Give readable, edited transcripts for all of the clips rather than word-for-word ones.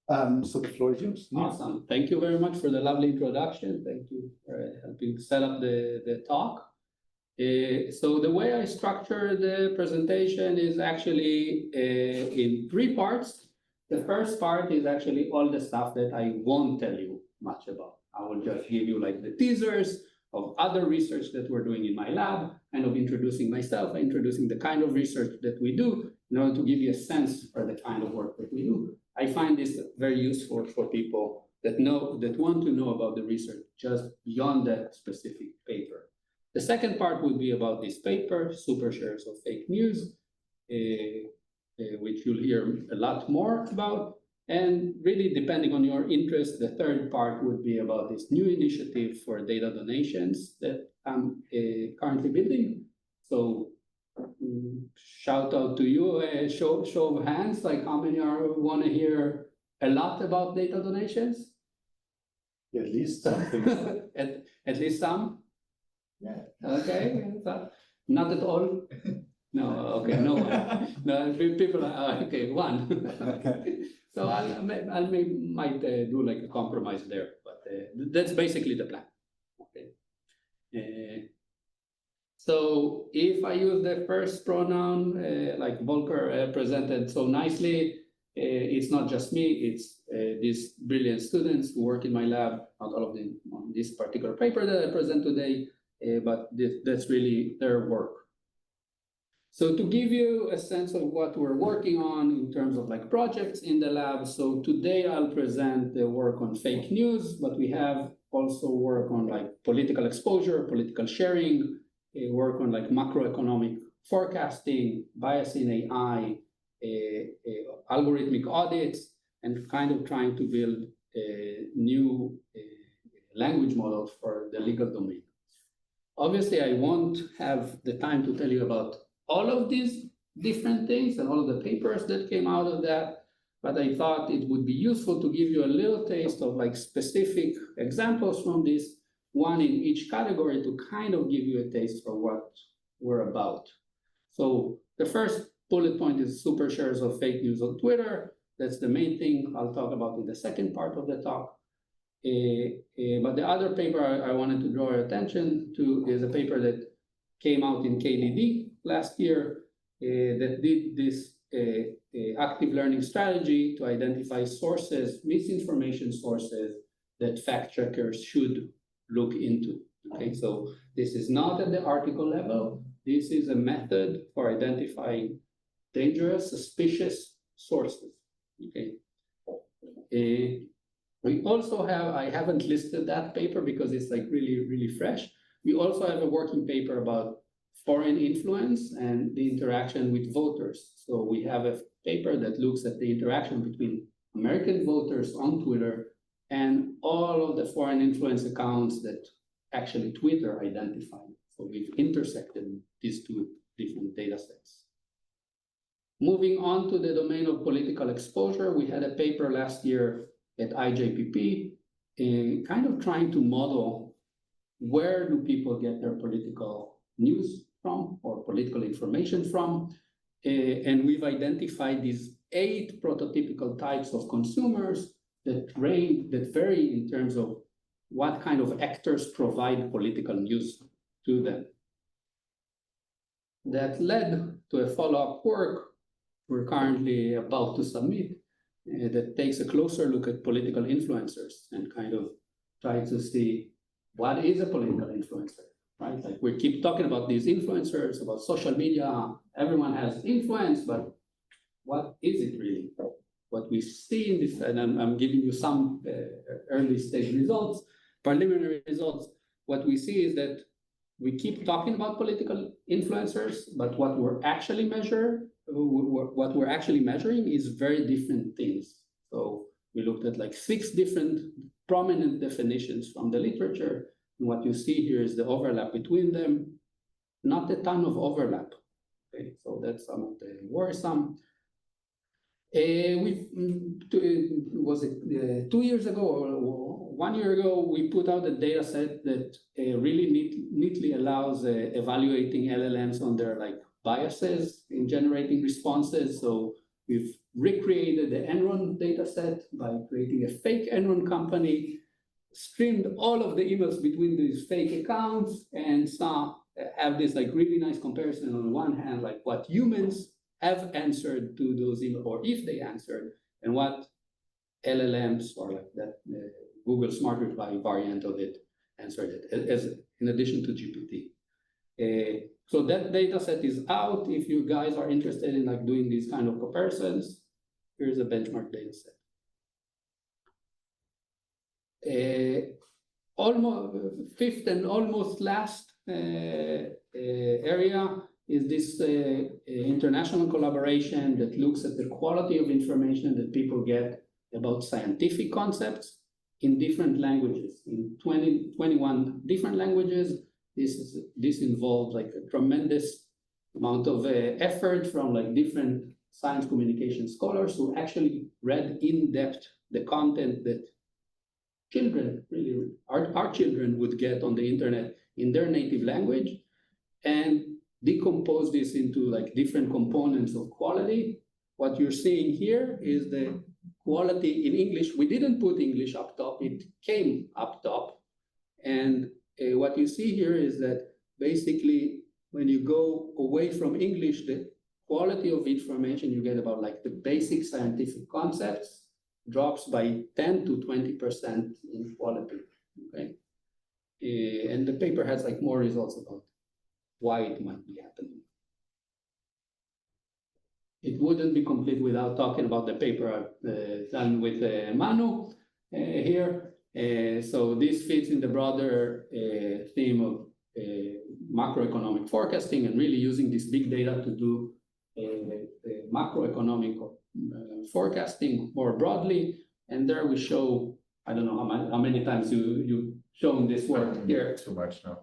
So the floor is yours. Awesome. Thank you very much for the lovely introduction. Thank you for helping set up the talk. So the way I structure the presentation is actually in three parts. The first part is actually all the stuff that I won't tell you much about. I will just give you like the teasers of other research that we're doing in my lab, kind of introducing myself, introducing the kind of research that we do in order to give you a sense for the kind of work that we do. I find this very useful for people that want to know about the research just beyond that specific paper. The second part would be about this paper, Supersharers of Fake News, which you'll hear a lot more about. And really, depending on your interest, the third part would be about this new initiative for data donations that I'm currently building. So shout out to you, show of hands, like how many want to hear a lot about data donations? At least something. At least some? Yeah. Okay, not at all? No, okay, no one. No, people are, okay, one. Okay. So might do like a compromise there, but that's basically the plan. Okay. So if I use the first pronoun, like Volker presented so nicely, it's not just me, it's these brilliant students who work in my lab, not all of them on this particular paper that I present today, but that's really their work. So to give you a sense of what we're working on in terms of like projects in the lab, so today I'll present the work on fake news, but we have also work on like political exposure, political sharing, work on like macroeconomic forecasting, bias in AI, algorithmic audits, and kind of trying to build new language models for the legal domain. Obviously, I won't have the time to tell you about all of these different things and all of the papers that came out of that, but I thought it would be useful to give you a little taste of like specific examples from this, one in each category, to kind of give you a taste for what we're about. So the first bullet point is Supersharers of Fake News on Twitter. That's the main thing I'll talk about in the second part of the talk. But the other paper I wanted to draw your attention to is a paper that came out in KDD last year that did this active learning strategy to identify sources, misinformation sources that fact checkers should look into. Okay, so this is not at the article level. This is a method for identifying dangerous, suspicious sources. Okay. We also have, I haven't listed that paper because it's like really, really fresh. We also have a working paper about foreign influence and the interaction with voters. So we have a paper that looks at the interaction between American voters on Twitter and all of the foreign influence accounts that actually Twitter identified. So we've intersected these two different data sets. Moving on to the domain of political exposure, we had a paper last year at IJPP, kind of trying to model where do people get their political news from or political information from. And we've identified these 8 prototypical types of consumers that vary in terms of what kind of actors provide political news to them. That led to a follow-up work we're currently about to submit that takes a closer look at political influencers and kind of try to see what is a political influencer, right? Like we keep talking about these influencers, about social media, everyone has influence, but what is it really? What we see in this, and I'm giving you some early stage results, preliminary results, what we see is that we keep talking about political influencers, but what we're actually measuring is very different things. So we looked at like 6 different prominent definitions from the literature. And what you see here is the overlap between them, not a ton of overlap. Okay, so that's some of the worrisome. Was it 2 years ago or 1 year ago, we put out a data set that really neatly allows evaluating LLMs on their like biases in generating responses. So we've recreated the Enron data set by creating a fake Enron company, streamed all of the emails between these fake accounts, and have this like really nice comparison on one hand, like what humans have answered to those emails, or if they answered, and what LLMs or like that Google Smart Reply variant of it answered it, as in addition to GPT. So that data set is out. If you guys are interested in like doing these kind of comparisons, here's a benchmark data set. Almost fifth and almost last area is this international collaboration that looks at the quality of information that people get about scientific concepts in different languages, in 21 different languages. This involved like a tremendous amount of effort from like different science communication scholars who actually read in depth the content that children, really, our children would get on the internet in their native language, and decompose this into like different components of quality. What you're seeing here is the quality in English. We didn't put English up top, it came up top. And what you see here is that basically when you go away from English, the quality of information you get about like the basic scientific concepts drops by 10 to 20% in quality, okay? And the paper has like more results about why it might be happening. It wouldn't be complete without talking about the paper done with Manuel here. So this fits in the broader theme of macroeconomic forecasting and really using this big data to do macroeconomic forecasting more broadly. And there we show, I don't know how many times you've shown this work here. Too much now.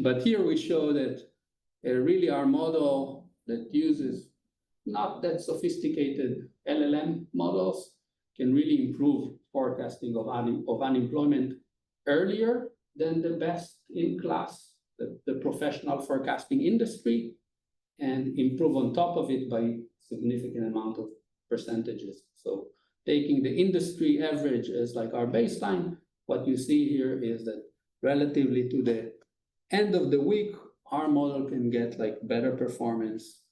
But here we show that really our model that uses not that sophisticated LLM models can really improve forecasting of unemployment earlier than the best in class, the professional forecasting industry, and improve on top of it by significant amount of percentages. So taking the industry average as like our baseline, what you see here is that relatively to the end of the week, our model can get like better performance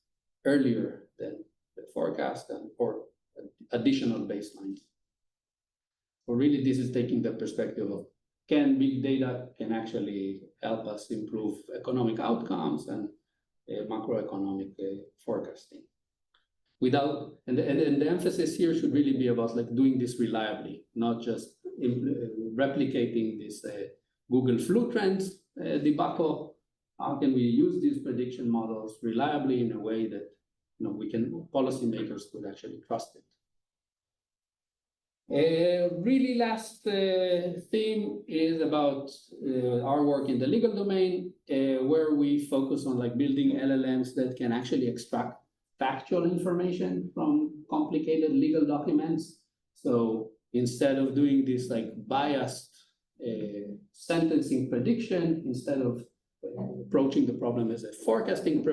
earlier than the forecast or additional baselines. So really this is taking the perspective of can big data can actually help us improve economic outcomes and macroeconomic forecasting. And the emphasis here should really be about like doing this reliably, not just replicating this Google flu trends debacle. How can we use these prediction models reliably in a way that policymakers could actually trust it? Really last theme is about our work in the legal domain, where we focus on like building LLMs that can actually extract factual information from complicated legal documents. So instead of doing this like biased sentencing prediction, instead of approaching the problem as a forecasting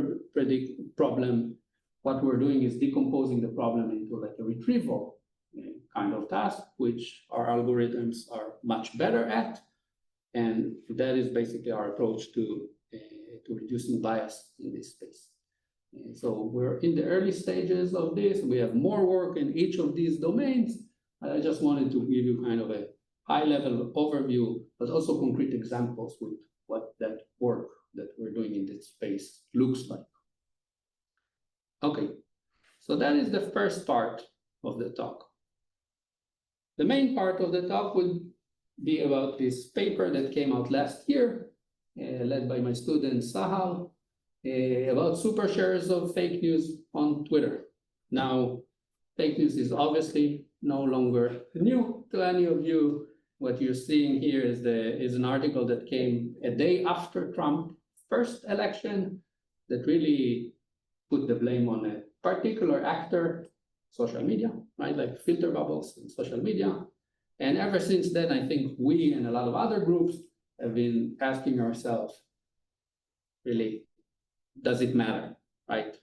problem, what we're doing is decomposing the problem into like a retrieval kind of task, which our algorithms are much better at. And that is basically our approach to reducing bias in this space. And so we're in the early stages of this. We have more work in each of these domains. I just wanted to give you kind of a high-level overview, but also concrete examples with what that work that we're doing in this space looks like. Okay, so that is the first part of the talk. The main part of the talk would be about this paper that came out last year, led by my student Sahal, about supersharers of fake news on Twitter. Now, fake news is obviously no longer new to any of you. What you're seeing here is an article that came a day after Trump's first election that really put the blame on a particular actor, social media, right? Like filter bubbles in social media. And ever since then, I think we and a lot of other groups have been asking ourselves, really, does it matter, right?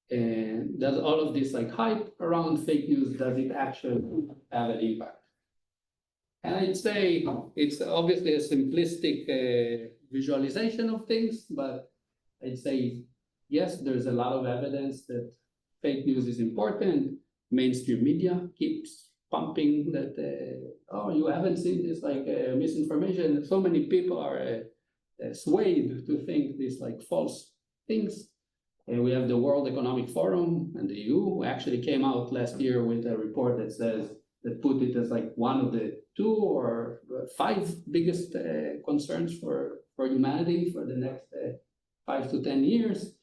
And does all of this like hype around fake news, does it actually have an impact? And I'd say it's obviously a simplistic visualization of things, but I'd say, yes, there's a lot of evidence that fake news is important. Mainstream media keeps pumping that, oh, you haven't seen this like misinformation. So many people are swayed to think these like false things. And we have the World Economic Forum and the EU, who actually came out last year with a report that says, that put it as like one of the 2 or 5 biggest concerns for humanity for the next 5 to 10 years.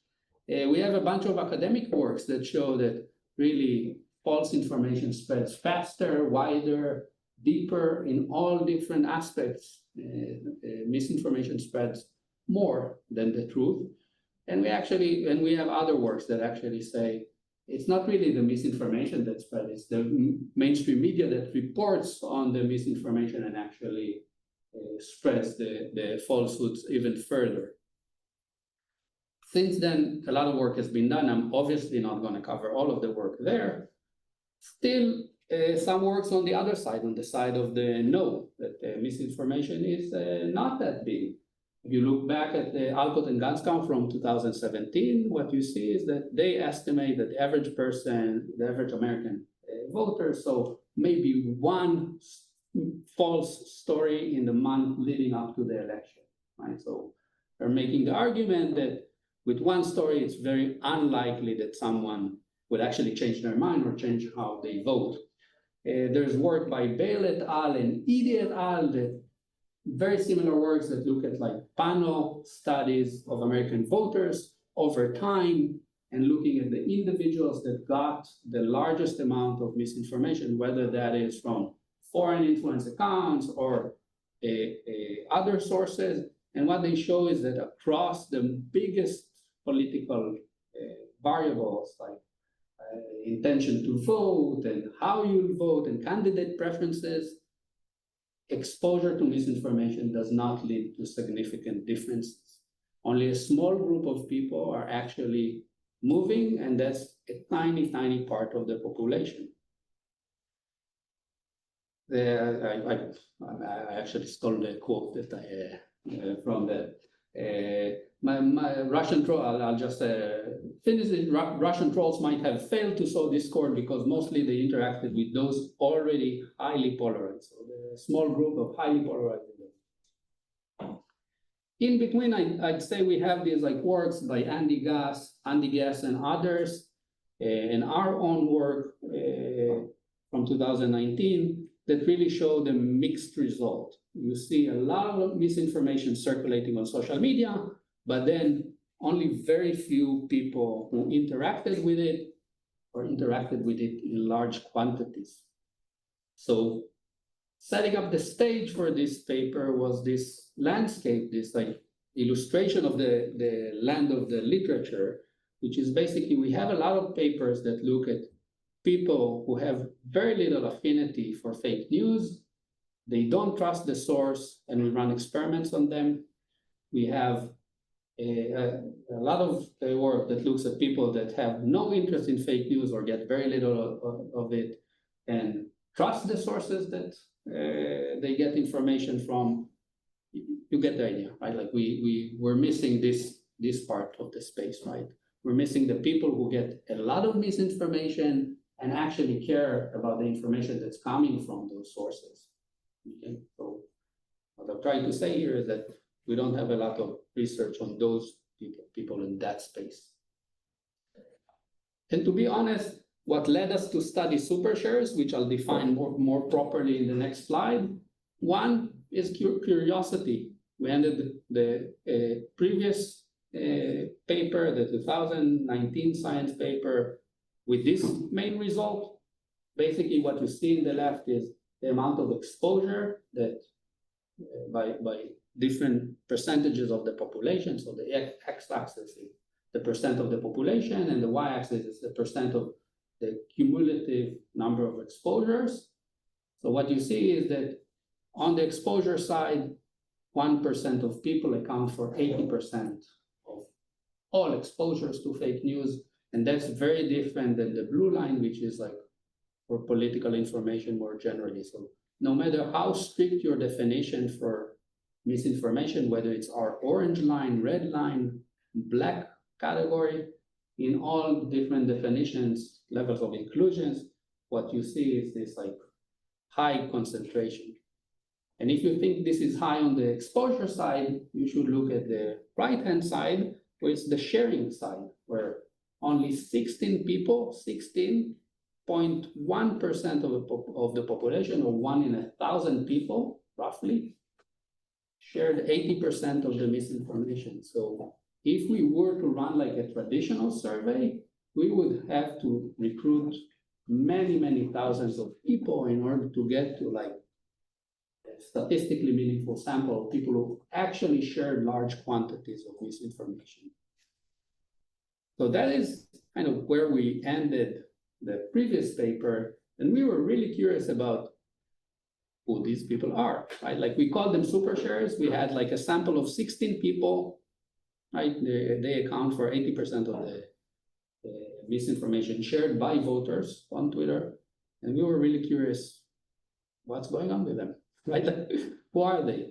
We have a bunch of academic works that show that really false information spreads faster, wider, deeper in all different aspects. Misinformation spreads more than the truth. And we have other works that actually say it's not really the misinformation that spreads, it's the mainstream media that reports on the misinformation and actually spreads the falsehoods even further. Since then, a lot of work has been done. I'm obviously not going to cover all of the work there. Still, some works on the other side, on the side of the no, that misinformation is not that big. If you look back at the Alcott and Ganskam from 2017, what you see is that they estimate that the average person, the average American voter, so maybe one false story in the month leading up to the election, right? So they're making the argument that with one story, it's very unlikely that someone would actually change their mind or change how they vote. There's work by Bale et al. And Edie et al. That very similar works that look at like panel studies of American voters over time and looking at the individuals that got the largest amount of misinformation, whether that is from foreign influence accounts or other sources. And what they show is that across the biggest political variables like intention to vote and how you vote and candidate preferences, exposure to misinformation does not lead to significant differences. Only a small group of people are actually moving, and that's a tiny, tiny part of the population. I actually stole the quote that I from the my Russian troll. I'll just finish it. Russian trolls might have failed to sow discord because mostly they interacted with those already highly polarized. So the small group of highly polarized. In between, I'd say we have these like works by Andy Gass and others, and our own work from 2019 that really show the mixed result. You see a lot of misinformation circulating on social media, but then only very few people who interacted with it or interacted with it in large quantities. So setting up the stage for this paper was this landscape, this like illustration of the land of the literature, which is basically, we have a lot of papers that look at people who have very little affinity for fake news. They don't trust the source, and we run experiments on them. We have a lot of work that looks at people that have no interest in fake news or get very little of it and trust the sources that they get information from. You get the idea, right? Like we're missing this part of the space, right? We're missing the people who get a lot of misinformation and actually care about the information that's coming from those sources. Okay, so what I'm trying to say here is that we don't have a lot of research on those people in that space. And to be honest, what led us to study Supersharers, which I'll define more properly in the next slide, one is curiosity. We ended the previous paper, the 2019 science paper, with this main result. Basically, what you see in the left is the amount of exposure that by different percentages of the population. So the x-axis is the percent of the population, and the y-axis is the percent of the cumulative number of exposures. So what you see is that on the exposure side, 1% of people account for 80% of all exposures to fake news, And that's very different than the blue line, which is like for political information more generally. So no matter how strict your definition for misinformation, whether it's our orange line, red line, black category, in all different definitions, levels of inclusions, what you see is this like high concentration. And if you think this is high on the exposure side, you should look at the right-hand side, where it's the sharing side, where only 16 people, 16.1% of the population, or 1 in 1,000 people, roughly, shared 80% of the misinformation. So if we were to run like a traditional survey, we would have to recruit many, many thousands of people in order to get to like a statistically meaningful sample of people who actually shared large quantities of misinformation. So that is kind of where we ended the previous paper, and we were really curious about who these people are, right? Like we called them Supersharers. We had like a sample of 16 people, right? They account for 80% of the misinformation shared by voters on Twitter. And we were really curious, what's going on with them, right? Like, who are they?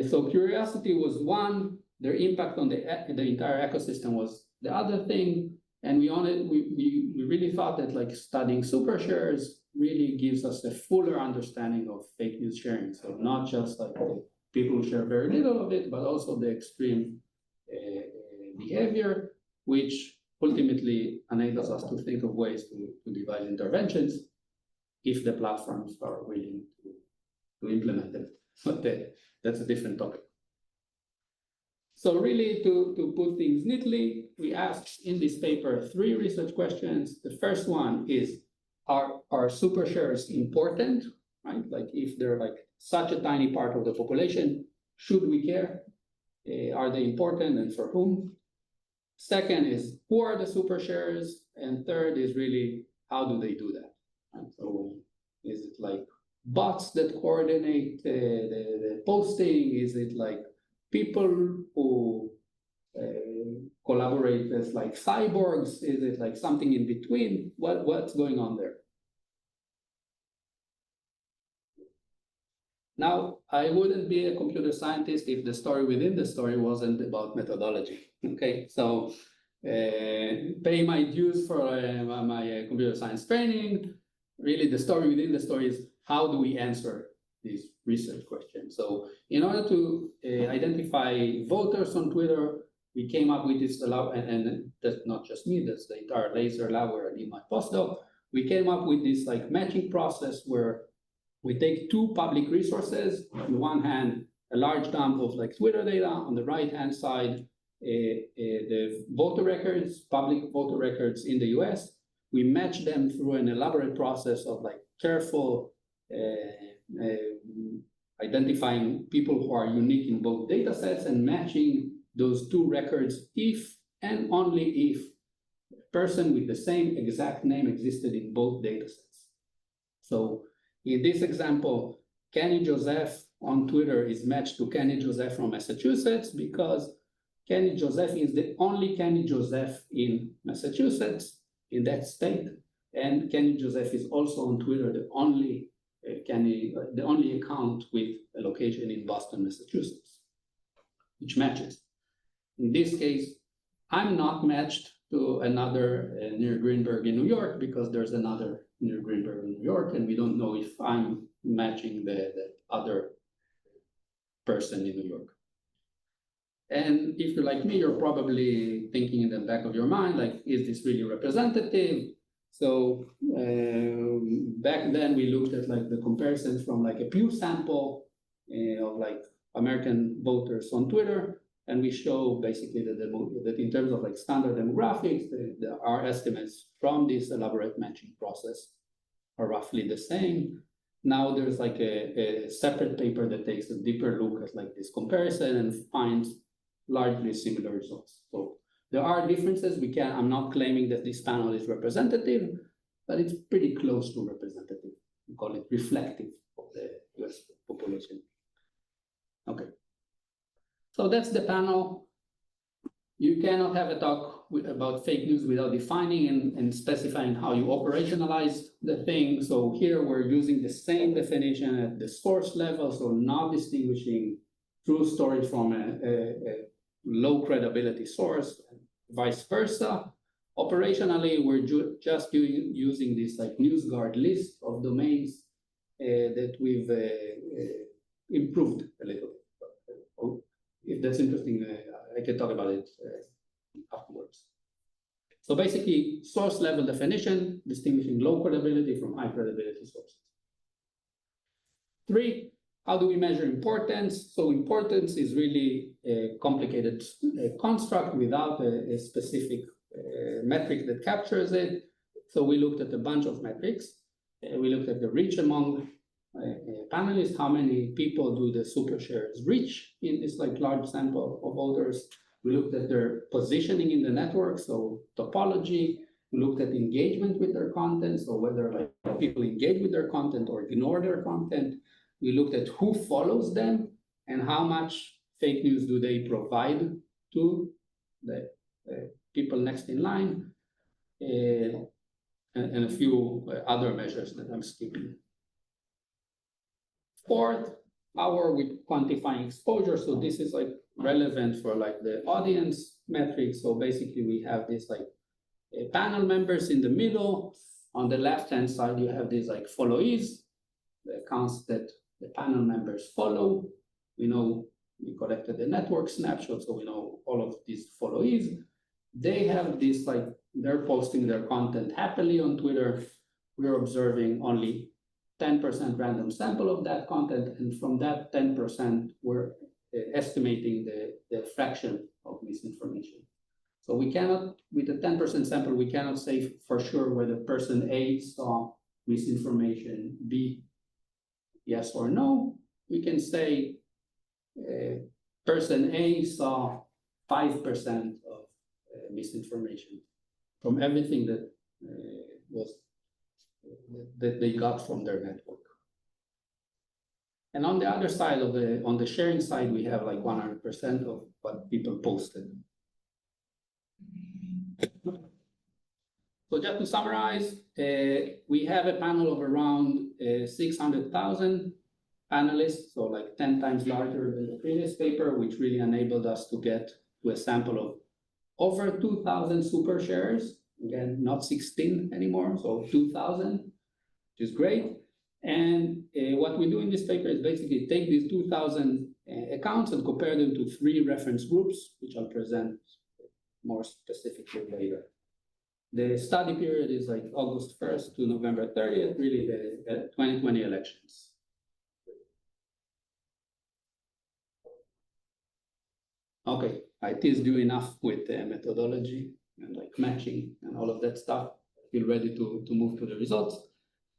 So curiosity was one, their impact on the entire ecosystem was the other thing. And we really thought that like studying Supersharers really gives us a fuller understanding of fake news sharing. So not just like the people who share very little of it, but also the extreme behavior, which ultimately enables us to think of ways to devise interventions if the platforms are willing to implement them. But that's a different topic. So really, to put things neatly, we asked in this paper 3 research questions. The first one is, are Supersharers important, right? Like if they're like such a tiny part of the population, should we care? Are they important and for whom? Second is, who are the Supersharers? And third is really, how do they do that? And so is it like bots that coordinate the posting? Is it like people who collaborate as like cyborgs? Is it like something in between? What's going on there? Now, I wouldn't be a computer scientist if the story within the story wasn't about methodology. Okay, so pay my dues for my computer science training. Really, the story within the story is, how do we answer these research questions? So in order to identify voters on Twitter, we came up with this, and that's not just me, that's the entire laser lab where I did my postdoc. We came up with this like matching process where we take 2 public resources. On the one hand, a large dump of like Twitter data. On the right-hand side, the voter records, public voter records in the US. We match them through an elaborate process of like careful identifying people who are unique in both data sets and matching those 2 records if and only if a person with the same exact name existed in both data sets. So in this example, Kenny Joseph on Twitter is matched to Kenny Joseph from Massachusetts because Kenny Joseph is the only Kenny Joseph in Massachusetts, in that state. And Kenny Joseph is also on Twitter the only account with a location in Boston, Massachusetts, which matches. In this case, I'm not matched to another Nir Grinberg in New York because there's another Nir Grinberg in New York, and we don't know if I'm matching the other person in New York. And if you're like me, you're probably thinking in the back of your mind, like, is this really representative? So back then we looked at like the comparisons from like a Pew sample of like American voters on Twitter, and we show basically that in terms of like standard demographics, our estimates from this elaborate matching process are roughly the same. Now there's like a separate paper that takes a deeper look at like this comparison and finds largely similar results. So there are differences. I'm not claiming that this panel is representative, but it's pretty close to representative. We call it reflective of the US population. Okay. So that's the panel. You cannot have a talk about fake news without defining and specifying how you operationalize the thing. So here we're using the same definition at the source level, so not distinguishing true stories from a low credibility source, vice versa. Operationally, we're just using this like NewsGuard list of domains that we've improved a little bit. If that's interesting, I can talk about it afterwards. So basically, source level definition, distinguishing low credibility from high credibility sources. 3, how do we measure importance? So importance is really a complicated construct without a specific metric that captures it. So we looked at a bunch of metrics. We looked at the reach among panelists, how many people do the Supersharers reach in this like large sample of voters. We looked at their positioning in the network, so topology. We looked at engagement with their content, so whether like people engage with their content or ignore their content. We looked at who follows them and how much fake news do they provide to the people next in line, and a few other measures that I'm skipping. 4th, how are we quantifying exposure? So this is like relevant for like the audience metrics. So basically we have this like panel members in the middle. On the left-hand side, you have these like followees, the accounts that the panel members follow. We know we collected the network snapshot, so we know all of these followees. They have this like, they're posting their content happily on Twitter. We're observing only 10% random sample of that content, and from that 10%, we're estimating the fraction of misinformation. So we cannot, with the 10% sample, we cannot say for sure whether person A saw misinformation, B, yes or no. We can say person A saw 5% of misinformation from everything that that they got from their network. And on the other side of on the sharing side, we have like 100% of what people posted. So just to summarize, we have a panel of around 600,000 panelists, so like 10 times larger than the previous paper, which really enabled us to get to a sample of over 2,000 Supersharers. Again, not 16 anymore, so 2,000, which is great. And what we do in this paper is basically take these 2,000 accounts and compare them to 3 reference groups, which I'll present more specifically later. The study period is like August 1st to November 30th, really the 2020 elections. Okay, I teased you enough with the methodology and like matching and all of that stuff. Feel ready to move to the results.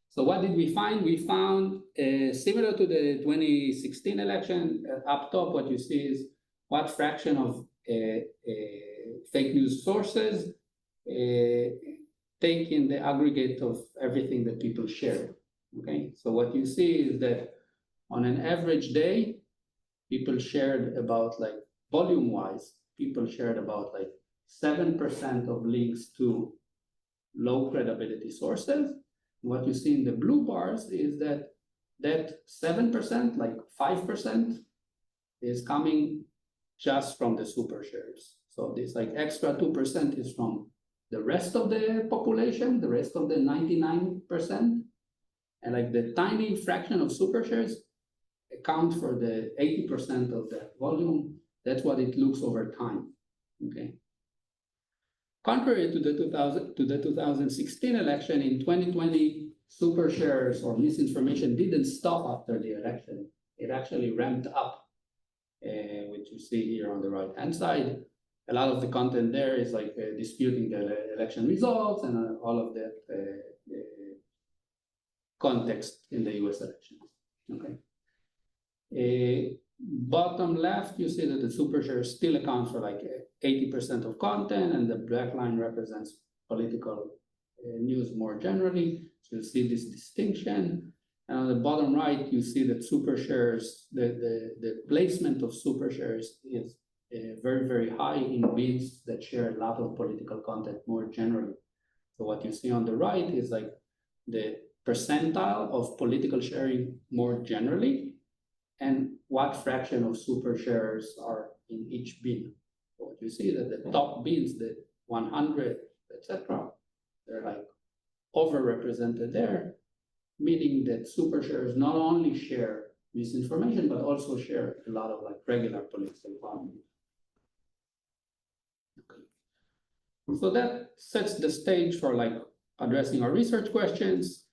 So what did we find? We found similar to the 2016 election, up top what you see is what fraction of fake news sources take in the aggregate of everything that people share. Okay, so what you see is that on an average day, people shared about like volume-wise, people shared about like 7% of links to low credibility sources. What you see in the blue bars is that 7%, like 5%, is coming just from the Supersharers. So this like extra 2% is from the rest of the population, the rest of the 99%, and like the tiny fraction of Supersharers account for the 80% of that volume. That's what it looks over time. Okay. Contrary to the 2016 election, in 2020, Supersharers or misinformation didn't stop after the election. It actually ramped up, which you see here on the right-hand side. A lot of the content there is like disputing the election results and all of that context in the US elections. Okay. Bottom left, you see that the Supersharers still account for like 80% of content, and the black line represents political news more generally. So you see this distinction. And on the bottom right, you see that Supersharers, the placement of Supersharers is very, very high in beans that share a lot of political content more generally. So what you see on the right is like the percentile of political sharing more generally, and what fraction of super sharers are in each bin. So what you see that the top bins, the 100, etc., they're like overrepresented there, meaning that super sharers not only share misinformation, but also share a lot of like regular political content. Okay. So that sets the stage for like addressing our research questions.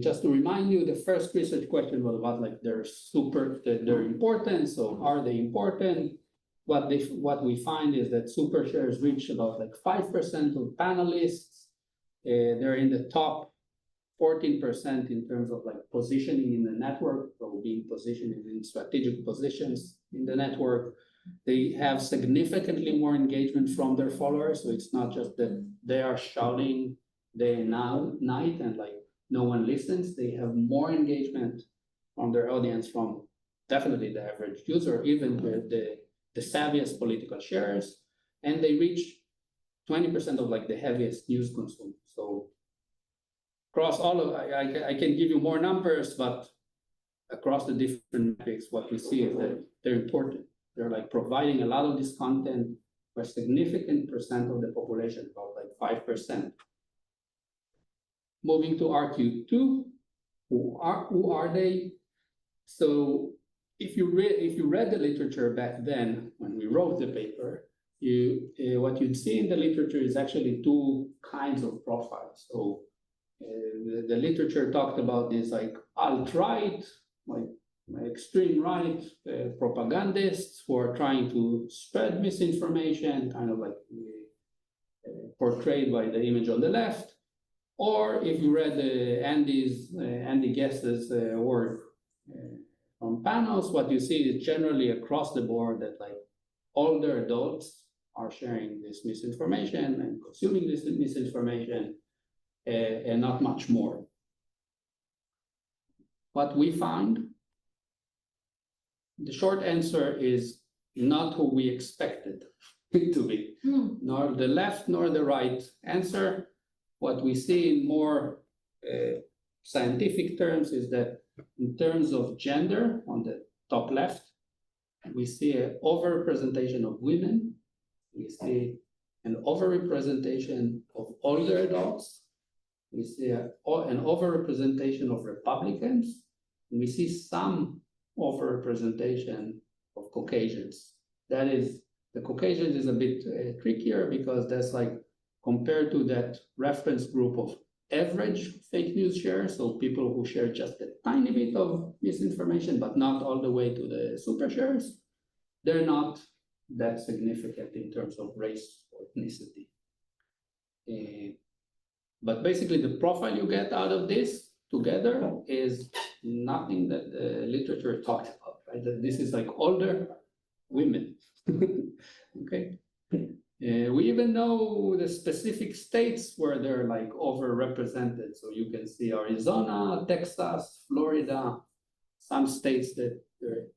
Just to remind you, the first research question was about like their importance. So are they important? What we find is that super shares reach about like 5% of panelists. They're in the top 14% in terms of like positioning in the network, so being positioned in strategic positions in the network. They have significantly more engagement from their followers. So it's not just that they are shouting day and night and like no one listens. They have more engagement from their audience, from definitely the average user, even the savviest political sharers, and they reach 20% of like the heaviest news consumed. So across all of, I can give you more numbers, but across the different metrics, what we see is that they're important. They're like providing a lot of this content for a significant percent of the population, about like 5%. Moving to RQ2, who are they? So if you read the literature back then when we wrote the paper, what you'd see in the literature is actually two kinds of profiles. So the literature talked about this like alt-right, like extreme right propagandists who are trying to spread misinformation, kind of like portrayed by the image on the left. Or if you read Andy Guest's work on panels, what you see is generally across the board that like older adults are sharing this misinformation and consuming this misinformation, and not much more. What we found, the short answer is not who we expected it to be, nor the left nor the right answer. What we see in more scientific terms is that in terms of gender, on the top left, we see an overrepresentation of women. We see an overrepresentation of older adults. We see an overrepresentation of Republicans. And we see some overrepresentation of Caucasians. That is, the Caucasians is a bit trickier because that's like compared to that reference group of average fake news shares, so people who share just a tiny bit of misinformation, but not all the way to the super shares, they're not that significant in terms of race or ethnicity. But basically the profile you get out of this together is nothing that the literature talked about, right? This is like older women, okay? We even know the specific states where they're like overrepresented. So you can see Arizona, Texas, Florida, some states that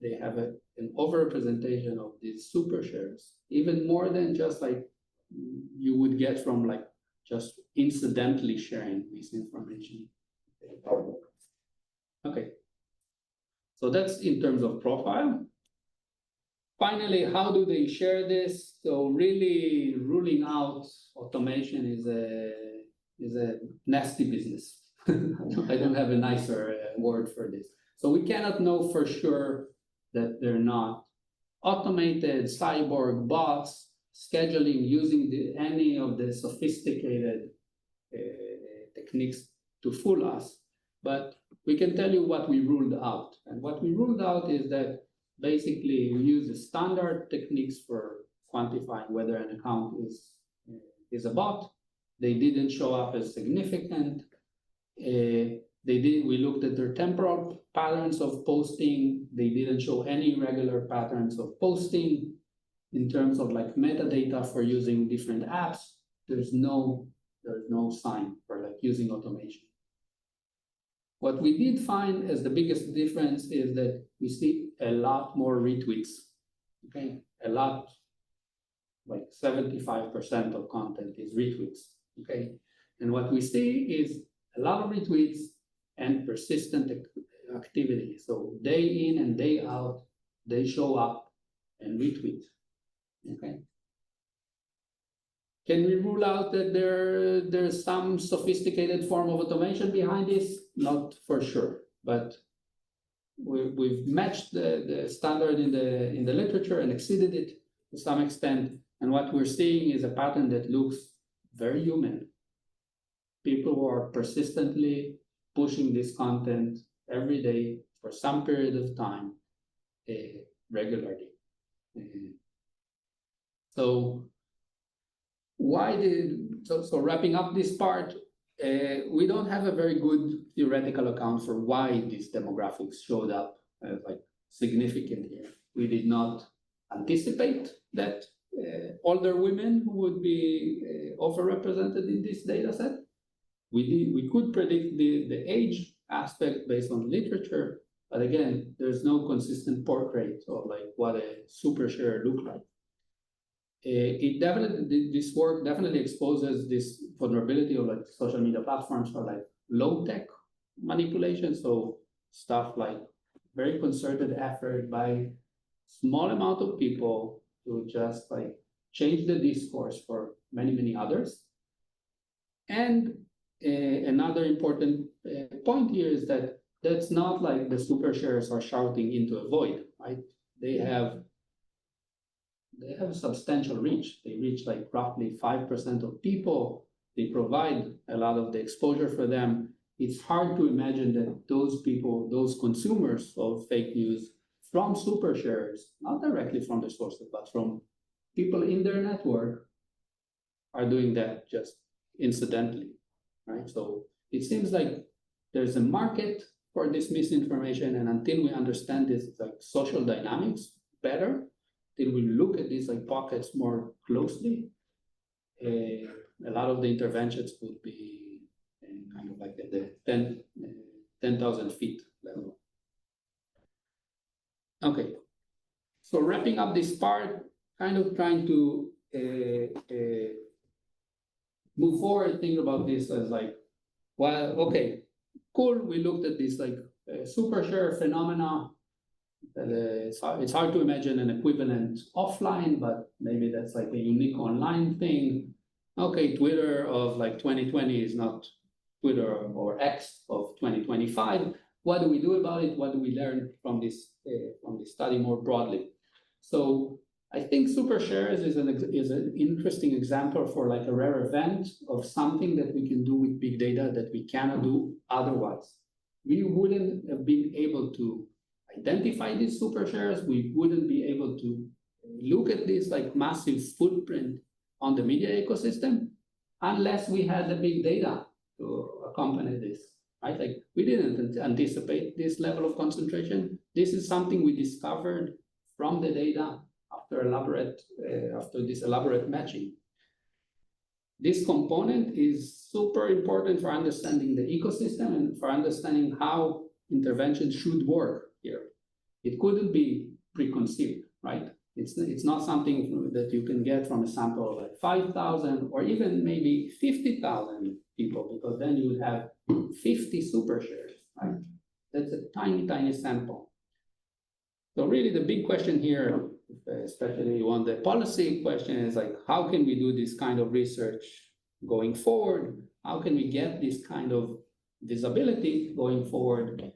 they have an overrepresentation of these super shares, even more than just like you would get from like just incidentally sharing misinformation. Okay, so that's in terms of profile. Finally, how do they share this? So really ruling out automation is a nasty business. I don't have a nicer word for this. So we cannot know for sure that they're not automated cyborg bots scheduling using any of the sophisticated techniques to fool us. But we can tell you what we ruled out. And what we ruled out is that basically we use the standard techniques for quantifying whether an account is a bot. They didn't show up as significant. We looked at their temporal patterns of posting. They didn't show any regular patterns of posting. In terms of like metadata for using different apps, there's no sign for like using automation. What we did find as the biggest difference is that we see a lot more retweets. Okay, a lot, like 75% of content is retweets, okay? And what we see is a lot of retweets and persistent activity. So day in and day out, they show up and retweet, okay? Can we rule out that there's some sophisticated form of automation behind this? Not for sure, but we've matched the standard in the literature and exceeded it to some extent. And what we're seeing is a pattern that looks very human. People who are persistently pushing this content every day for some period of time, regularly. So wrapping up this part, we don't have a very good theoretical account for why these demographics showed up like significant here. We did not anticipate that older women would be overrepresented in this data set. We could predict the age aspect based on literature, but again, there's no consistent portrait of like what a super sharer look like. This work definitely exposes this vulnerability of like social media platforms for like low tech manipulation. So stuff like very concerted effort by small amount of people to just like change the discourse for many, many others. And another important point here is that that's not like the super sharers are shouting into a void, right? They have substantial reach. They reach like roughly 5% of people. They provide a lot of the exposure for them. It's hard to imagine that those people, those consumers of fake news from super sharers, not directly from the sources, but from people in their network, are doing that just incidentally, right? So it seems like there's a market for this misinformation, and until we understand this like social dynamics better, till we look at these like pockets more closely, a lot of the interventions would be kind of like at the 10,000 feet level. Okay, so wrapping up this part, kind of trying to move forward, think about this as like, well, okay, cool, we looked at this like super share phenomena. It's hard to imagine an equivalent offline, but maybe that's like a unique online thing. Okay, Twitter of like 2020 is not Twitter or X of 2025. What do we do about it? What do we learn from this study more broadly? So I think Supersharers is an interesting example for like a rare event of something that we can do with big data that we cannot do otherwise. We wouldn't have been able to identify these Supersharers. We wouldn't be able to look at this like massive footprint on the media ecosystem unless we had the big data to accompany this, right? Like we didn't anticipate this level of concentration. This is something we discovered from the data after this elaborate matching. This component is super important for understanding the ecosystem and for understanding how interventions should work here. It couldn't be preconceived, right? It's not something that you can get from a sample of like 5,000 or even maybe 50,000 people, because then you would have 50 super shares, right? That's a tiny, tiny sample. So really the big question here, especially on the policy question, is like, how can we do this kind of research going forward? How can we get this kind of visibility going forward?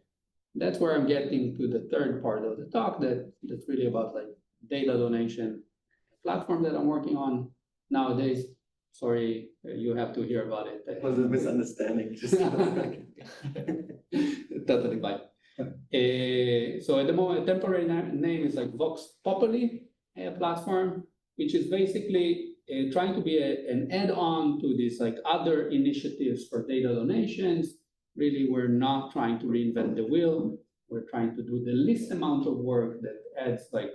That's where I'm getting to the third part of the talk that's really about like data donation platform that I'm working on nowadays. Sorry, you have to hear about it. It was a misunderstanding. Just totally fine. So at the moment, temporary name is like Vox Populi platform, which is basically trying to be an add-on to these like other initiatives for data donations. Really, we're not trying to reinvent the wheel. We're trying to do the least amount of work that adds like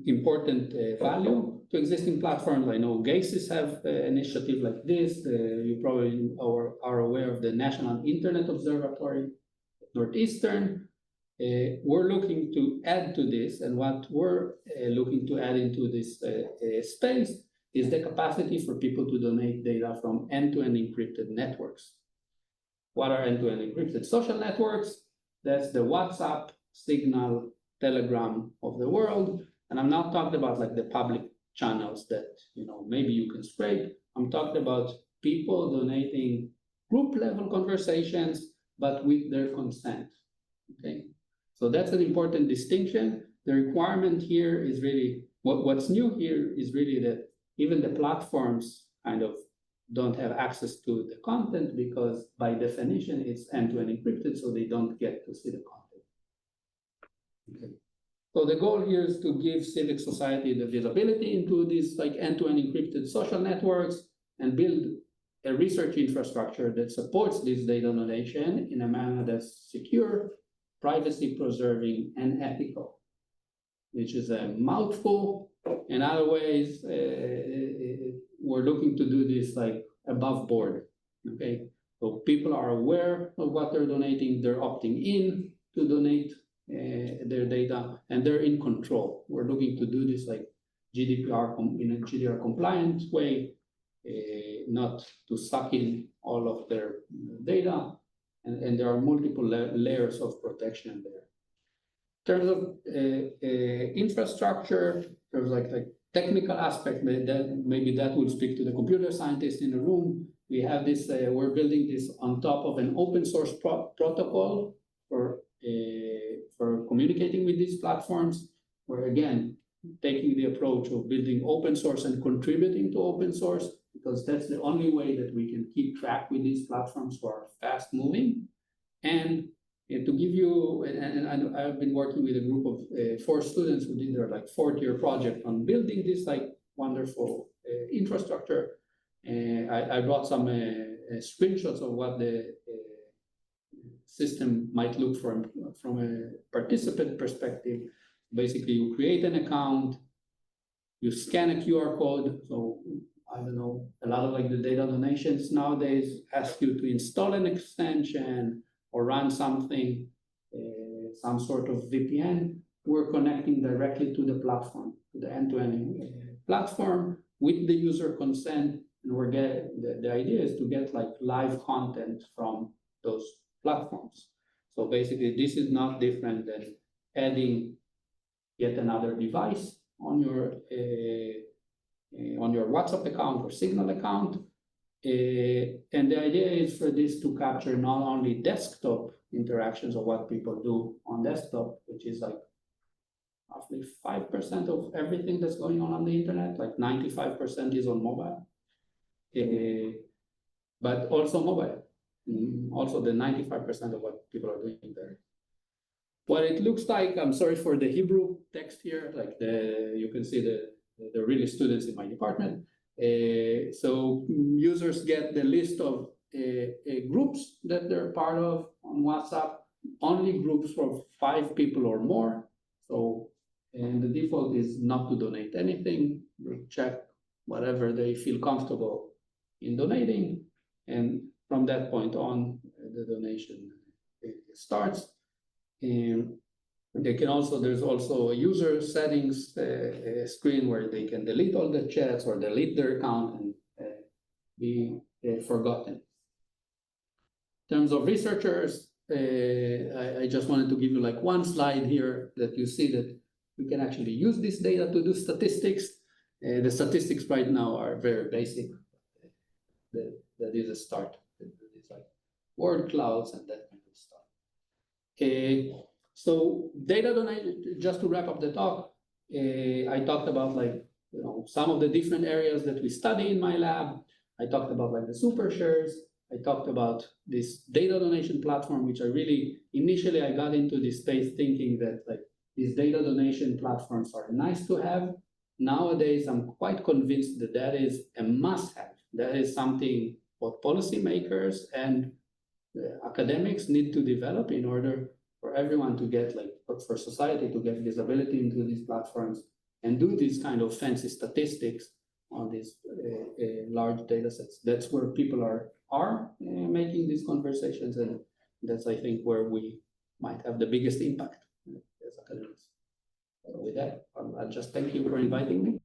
important value to existing platforms. I know GACES have an initiative like this. You probably are aware of the National Internet Observatory Northeastern. we're looking to add to this, and what we're looking to add into this space is the capacity for people to donate data from end-to-end encrypted networks. What are end-to-end encrypted social networks? That's the WhatsApp, Signal, Telegram of the world. And I'm not talking about like the public channels that, you know, maybe you can scrape. I'm talking about people donating group level conversations, but with their consent, okay? So that's an important distinction. The requirement here is really, what's new here is really that even the platforms kind of don't have access to the content because by definition, it's end-to-end encrypted, so they don't get to see the content. Okay. So the goal here is to give civic society the visibility into these like end-to-end encrypted social networks and build a research infrastructure that supports this data donation in a manner that's secure, privacy preserving, and ethical, which is a mouthful. In other ways, we're looking to do this like above board, okay? So people are aware of what they're donating, they're opting in to donate their data, and they're in control. We're looking to do this like GDPR in a GDPR compliant way, not to suck in all of their data, and there are multiple layers of protection there. In terms of infrastructure, there's like technical aspect, maybe that will speak to the computer scientists in the room. We have this, we're building this on top of an open source protocol for communicating with these platforms. We're again taking the approach of building open source and contributing to open source, because that's the only way that we can keep track with these platforms who are fast moving. And to give you, and I've been working with a group of 4 students who did their like 4th-year project on building this like wonderful infrastructure. I brought some screenshots of what the system might look from a participant perspective. Basically, you create an account, you scan a QR code. So I don't know, a lot of like the data donations nowadays ask you to install an extension or run something, some sort of VPN. We're connecting directly to the platform, to the end-to-end platform with the user consent. And we're the idea is to get like live content from those platforms. So basically, this is not different than adding yet another device on your WhatsApp account or Signal account. And the idea is for this to capture not only desktop interactions of what people do on desktop, which is like roughly 5% of everything that's going on the internet, like 95% is on mobile, but also mobile, also the 95% of what people are doing there. What it looks like, I'm sorry for the Hebrew text here, like you can see the really students in my department. So users get the list of groups that they're part of on WhatsApp, only groups for 5 people or more. So, and the default is not to donate anything. They check whatever they feel comfortable in donating. And from that point on, the donation starts. And they can also, there's also a user settings screen where they can delete all the chats or delete their account and be forgotten. In terms of researchers, I just wanted to give you like one slide here that you see that we can actually use this data to do statistics. The statistics right now are very basic. That is a start. It's like word clouds and that kind of stuff. So data donation, just to wrap up the talk, I talked about like, you know, some of the different areas that we study in my lab. I talked about like the Supersharers. I talked about this data donation platform, which I really, initially I got into this space thinking that like these data donation platforms are nice to have. Nowadays, I'm quite convinced that that is a must-have. That is something both policymakers and academics need to develop in order for everyone to get like, for society to get visibility into these platforms and do these kind of fancy statistics on these large data sets. That's where people are making these conversations, and that's I think where we might have the biggest impact as academics. So with that, I'll just thank you for inviting me.